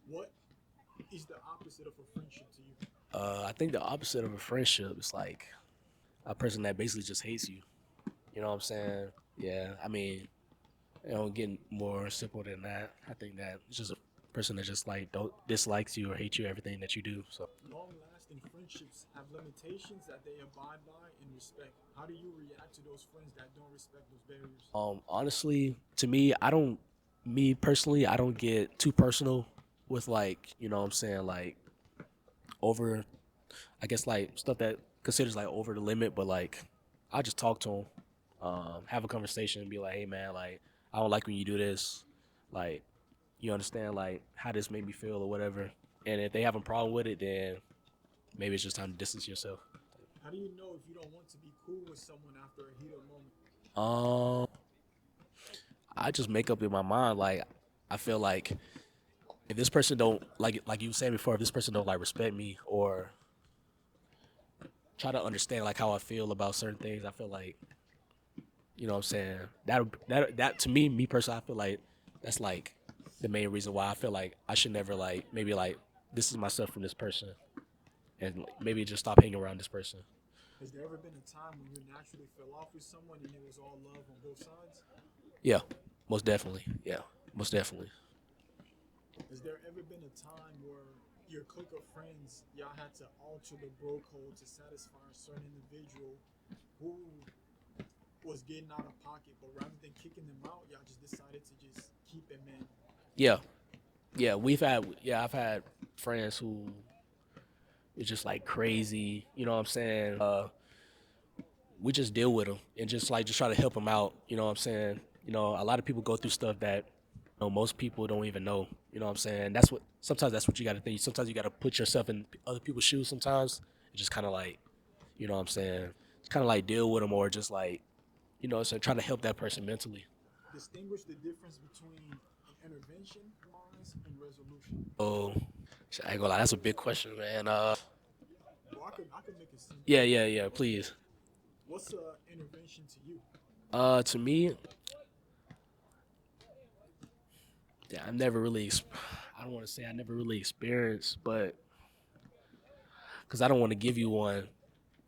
What is the opposite of a friendship to you? I think the opposite of a friendship is like a person that basically just hates you. You know what I'm saying? Yeah, I mean, getting more simple than that. I think that it's just a person that just like don't dislikes you or hates you everything that you do. So, Long lasting friendships have limitations that they abide by and respect. How do you react to those friends that don't respect those barriers? honestly, to me, me personally, I don't get too personal with like, what I'm saying, like over, I guess like stuff that considers like over the limit, but like I just talk to them, have a conversation, and be like, hey man, like I don't like when you do this, like you understand like how this made me feel or whatever. And if they have a problem with it, then maybe it's just time to distance yourself. How do you know if you don't want to be cool with someone after a heated moment? Um, I just make up in my mind like I feel like if this person don't like you were saying before, if this person don't like respect me or try to understand like how I feel about certain things, I feel like what I'm saying, that to me personally, I feel like that's like the main reason why I feel like I should never like maybe like distance myself from this person and maybe just stop hanging around this person. Has there ever been a time when you naturally fell off with someone and it was all love on both sides? Yeah, most definitely. Yeah, most definitely. Has there ever been a time where your clique of friends, y'all had to alter the bro code to satisfy a certain individual who was getting out of pocket, but rather than kicking them out, y'all just decided to just keep them in? Yeah, I've had friends who is just like crazy. You know what I'm saying? We just deal with them and just try to help them out. You know what I'm saying? A lot of people go through stuff that most people don't even know. You know what I'm saying? That's what you got to think. Sometimes you got to put yourself in other people's shoes. Sometimes it's just kind of like what I'm saying. It's kind of like deal with them or just like so trying to help that person mentally. Distinguish the difference between an intervention wise and resolution. Oh, I ain't gonna lie, that's a big question, man. Well, I could make it simple. Yeah, please. What's a intervention to you? To me, yeah, I don't want to say I never really experienced, but because I don't want to give you one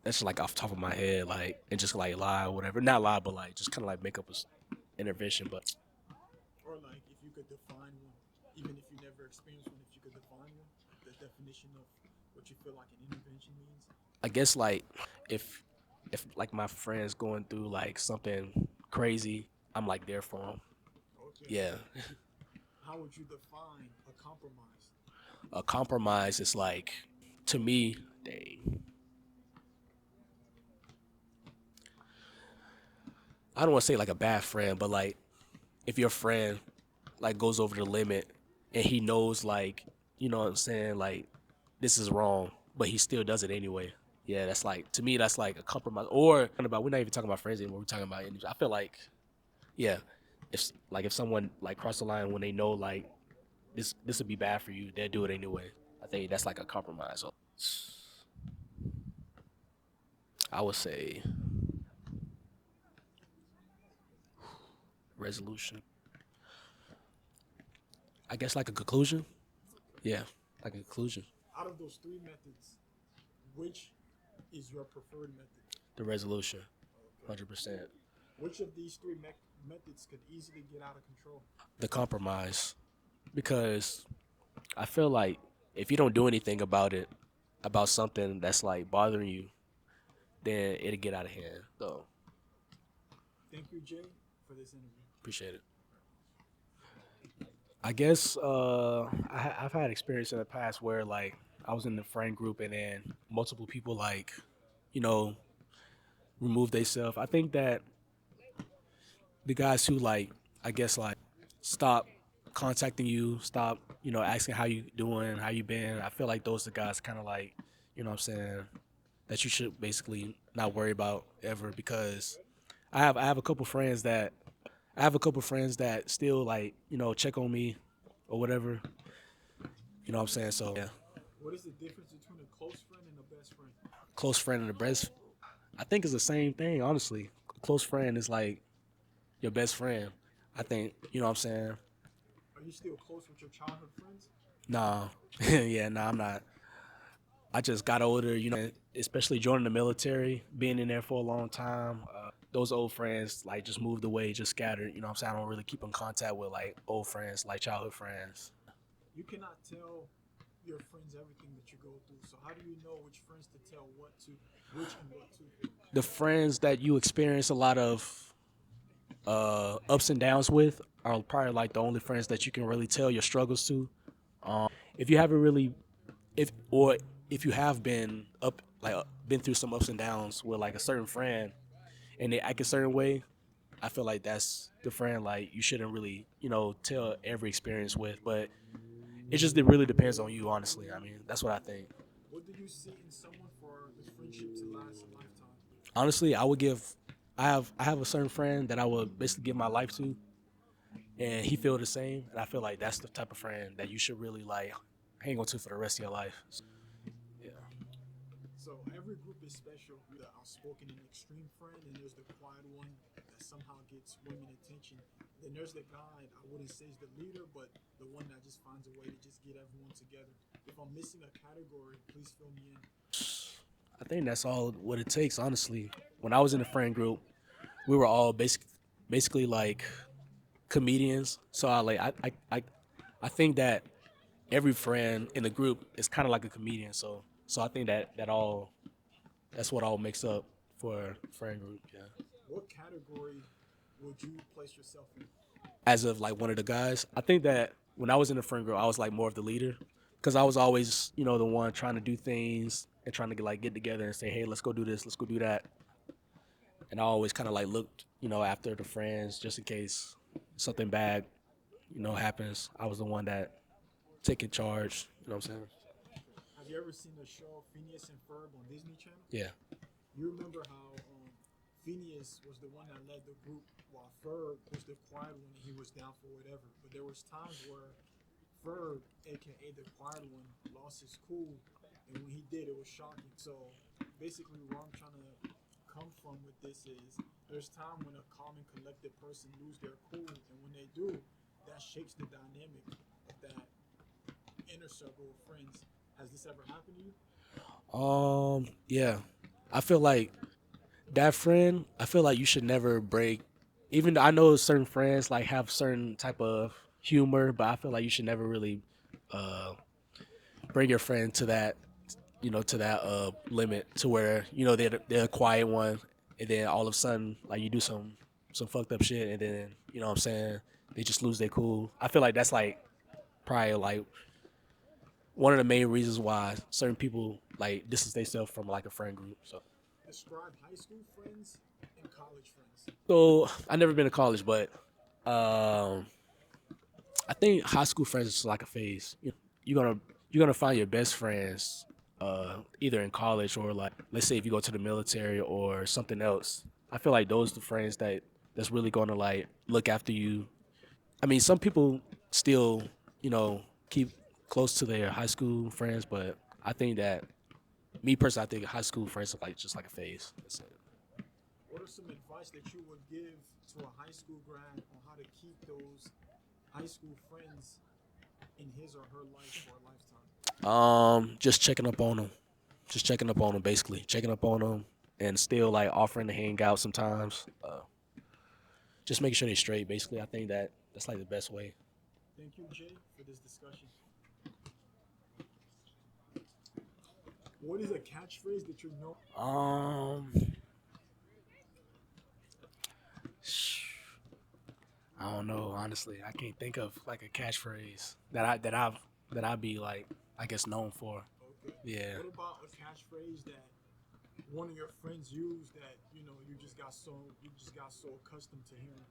that's just like off the top of my head, like and just like lie or whatever. Not lie, but like just kind of like make up intervention. But Or like if you could define one, even if you never experienced one, if you could define one, the definition of what you feel like an intervention means. I guess like if like my friends going through like something crazy, I'm like there for them. Okay. Yeah, How would you define a compromise? a compromise is like to me, dang, I don't want to say like a bad friend, but like if your friend like goes over the limit and he knows like what I'm saying, like this is wrong, but he still does it anyway. Yeah, that's like to me that's like a compromise. Or about we're not even talking about friends anymore. We're talking about enemies. I feel like yeah, if someone like cross the line when they know like this would be bad for you, they'll do it anyway. I think that's like a compromise. I would say resolution. I guess like a conclusion. Yeah, like a conclusion. Out of those three methods, which is your preferred method? The resolution, Okay. 100%. Which of these three methods could easily get out of control? The compromise, because I feel like if you don't do anything about it, about something that's like bothering you, then it'll get out of hand. So Thank you, Jay, for this interview. appreciate it. I guess I've had experience in the past where like I was in the friend group and then multiple people like you know remove themselves. I think that the guys who like I guess like stop contacting you, stop asking how you doing, how you been. I feel like those are the guys kind of like what I'm saying that you should basically not worry about ever because I have a couple friends that still like check on me or whatever. You know what I'm saying? So yeah, What is the difference between a close friend and a best friend? close friend and the best. I think it's the same thing. Honestly, a close friend is like your best friend. I think you know what I'm saying. Are you still close with your childhood friends? Nah, yeah, nah, I'm not. I just got older, you know, especially joining the military, being in there for a long time. Those old friends like just moved away, just scattered. You know what I'm saying? I don't really keep in contact with like old friends, like childhood friends. You cannot tell your friends everything that you go through. So how do you know which friends to tell what to, which and what to? The friends that you experience a lot of ups and downs with are probably like the only friends that you can really tell your struggles to. If you haven't really, if or if you have been up like been through some ups and downs with like a certain friend and they act a certain way, I feel like that's the friend like you shouldn't really, you know, tell every experience with. But it really depends on you, honestly. I mean, that's what I think. What do you see in someone for the friendship to last a lifetime? Honestly, I would give. I have a certain friend that I would basically give my life to, and he feel the same. And I feel like that's the type of friend that you should really like hang on to for the rest of your life. So, yeah. So every group is special. The outspoken and extreme friend, and there's the quiet one that somehow gets women attention. Then there's the guy I wouldn't say is the leader, but the one that just finds a way to just get everyone together. If I'm missing a category, please fill me in. I think that's all what it takes, honestly. When I was in the friend group, we were all basically like comedians. So I think that every friend in the group is kind of like a comedian. So I think that's what all makes up for a friend group. Yeah. What category would you place yourself in? As of like one of the guys, I think that when I was in the friend group, I was like more of the leader because I was always, you know, the one trying to do things and trying to get together and say, hey, let's go do this, let's go do that. And I always kind of like looked, you know, after the friends just in case something bad, you know, happens. I was the one that taking charge. You know what I'm saying? Have you ever seen the show Phineas and Ferb on Disney Channel? Yeah. You remember how Phineas was the one that led the group, while Ferb was the quiet one and he was down for whatever. But there was times where Ferb, aka the quiet one, lost his cool, and when he did, it was shocking. So basically, where I'm trying to come from with this is there's time when a calm and collected person lose their cool, and when they do, that shakes the dynamic of that inner circle of friends. Has this ever happened to you? Yeah. I feel like that friend. I feel like you should never break. Even though I know certain friends like have certain type of humor, but I feel like you should never really uh bring your friend to that, you know, to that limit to where you know they're a quiet one, and then all of a sudden like you do some fucked up shit, and then you know what I'm saying they just lose their cool. I feel like that's like probably like one of the main reasons why certain people like distance themselves from like a friend group. Describe high school friends and college friends. So I never been to college, but um, I think high school friends is like a phase. You're gonna you're gonna find your best friends either in college or like let's say if you go to the military or something else. I feel like those are the friends that's really gonna like look after you. I mean, some people still you know keep close to their high school friends, but I think that me personally, I think high school friends are like just like a phase. That's it. What are some advice that you would give to a high school grad on how to keep those high school friends in his or her life for a lifetime? Just checking up on them, just checking up on them, basically checking up on them, and still like offering to hang out sometimes. Just making sure they're straight. Basically, I think that's like the best way. Thank you, Jay, for this discussion. What is a catchphrase that you know? Um, I don't know. Honestly, I can't think of like a catchphrase that I be like I guess known for. Okay. Yeah, What about a catchphrase that one of your friends used that you just got so accustomed to hearing?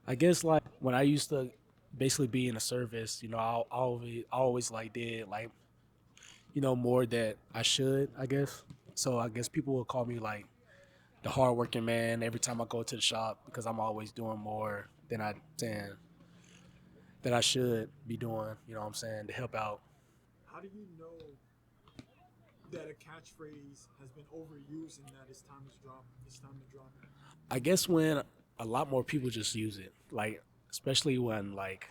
I guess like when I used to basically be in the service, you know, I always like did like you know more that I should, I guess. So I guess people will call me like the hardworking man every time I go to the shop because I'm always doing more than that I should be doing. You know what I'm saying to help out. How do you know that a catchphrase has been overused and that it's time to drop it? I guess when a lot more people just use it, like especially when like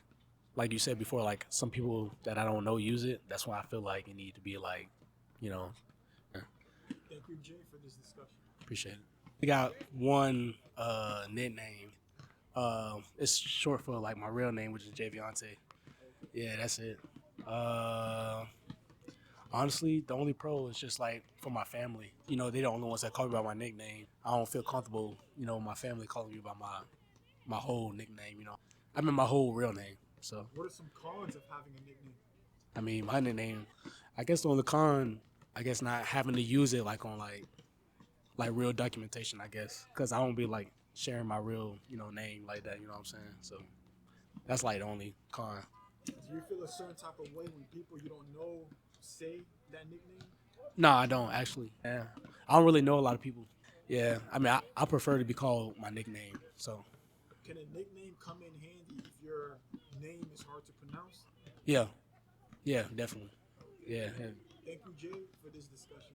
like you said before, like some people that I don't know use it. That's why I feel like it need to be like, you know, Thank you, Jay, for this discussion. appreciate it. We got one nickname. It's short for like my real name, which is Javionte. Yeah, that's it. Uh, Honestly, the only pro is just like for my family. You know, they're the only ones that call me by my nickname. I don't feel comfortable, you know, my family calling me by my whole nickname. You know, I mean my whole real name. So What are some cons of having a nickname? I mean my nickname. I guess the only con, I guess not having to use it like on like real documentation. I guess because I don't be like sharing my real name like that. You know what I'm saying? So that's like the only con. Do you feel a certain type of way when people you don't know say that nickname? No, I don't actually. Yeah, I don't really know a lot of people. Yeah, I mean, I prefer to be called my nickname. So Can a nickname come in handy if your name is hard to pronounce? yeah, yeah, definitely. Okay. Yeah, Thank you, Jay, for this discussion.